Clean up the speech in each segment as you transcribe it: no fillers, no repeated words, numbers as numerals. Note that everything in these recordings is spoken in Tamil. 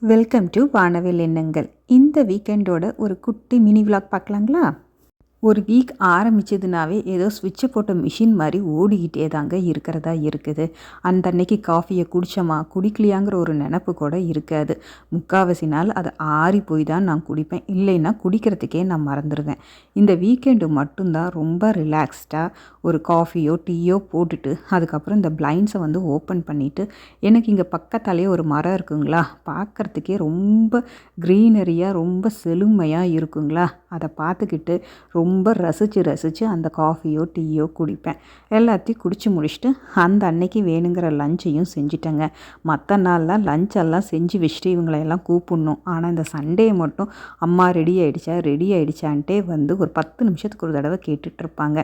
வெல்கம் டு வானவில் எண்ணங்கள். இந்த வீக்கெண்டோட ஒரு குட்டி மினி விலாக் பார்க்கலாங்களா? ஒரு வீக் ஆரம்பிச்சதுனாவே ஏதோ ஸ்விட்சை போட்ட மிஷின் மாதிரி ஓடிக்கிட்டே தாங்க இருக்கிறதா இருக்குது. அந்த அன்னைக்கு காஃபியை குடித்தோமா குடிக்கலையாங்கிற ஒரு நினப்பு கூட இருக்காது. முக்கால்வாசி நாள் அது ஆறி போய் தான் நான் குடிப்பேன், இல்லைன்னா குடிக்கிறதுக்கே நான் மறந்துடுவேன். இந்த வீக்கெண்டு மட்டும்தான் ரொம்ப ரிலாக்ஸ்டாக ஒரு காஃபியோ டீயோ போட்டுட்டு அதுக்கப்புறம் இந்த பிளைண்ட்ஸை வந்து ஓப்பன் பண்ணிவிட்டு, எனக்கு இங்கே பக்கத்தாலேயே ஒரு மரம் இருக்குங்களா, பார்க்குறதுக்கே ரொம்ப க்ரீனரியாக ரொம்ப செழுமையாக இருக்குங்களா, அதை பார்த்துக்கிட்டு ரொம்ப ரசித்து அந்த காஃபியோ டீயோ குடிப்பேன். எல்லாத்தையும் குடித்து முடிச்சுட்டு அந்த அன்னைக்கு வேணுங்கிற லஞ்சையும் செஞ்சுட்டேங்க. மற்ற நாள்லாம் லஞ்செல்லாம் செஞ்சு வச்சுட்டு இவங்களையெல்லாம் கூப்பிடணும். ஆனால் இந்த சண்டே மட்டும் அம்மா ரெடி ஆகிடுச்சான்ட்டே வந்து ஒரு 10 நிமிஷத்துக்கு ஒரு தடவை கேட்டுட்ருப்பாங்க.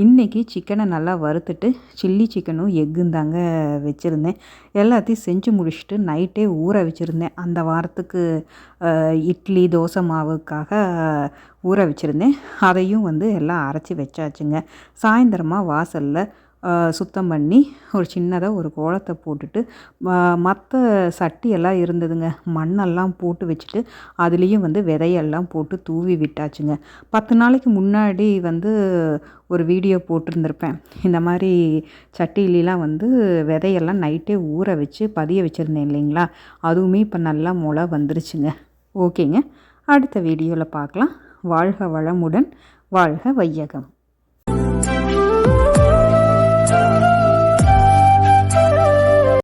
இன்றைக்கி சிக்கனை நல்லா வறுத்துட்டு சில்லி சிக்கனும் எக்கும் தாங்க வச்சுருந்தேன். எல்லாத்தையும் செஞ்சு முடிச்சுட்டு நைட்டே ஊற வச்சுருந்தேன். அந்த வாரத்துக்கு இட்லி தோசை மாவுக்காக ஊற வச்சுருந்தேன். அதையும் வந்து எல்லாம் அரைச்சி வச்சாச்சுங்க. சாயந்தரமாக வாசலில் சுத்தம் பண்ணி ஒரு சின்னதாக ஒரு கோலத்தை போட்டுட்டு மற்ற சட்டியெல்லாம் இருந்ததுங்க, மண்ணெல்லாம் போட்டு வச்சுட்டு அதுலேயும் வந்து விதையெல்லாம் போட்டு தூவி விட்டாச்சுங்க. 10 நாளைக்கு முன்னாடி வந்து ஒரு வீடியோ போட்டிருந்திருப்பேன். இந்த மாதிரி சட்டிலாம் வந்து விதையெல்லாம் நைட்டே ஊற வச்சு பதிய வச்சுருந்தேன் இல்லைங்களா, அதுவுமே இப்போ நல்லா முளை வந்துருச்சுங்க. ஓகேங்க, அடுத்த வீடியோவில் பார்க்கலாம். வாழ்க வளமுடன், வாழ்க வையகம்.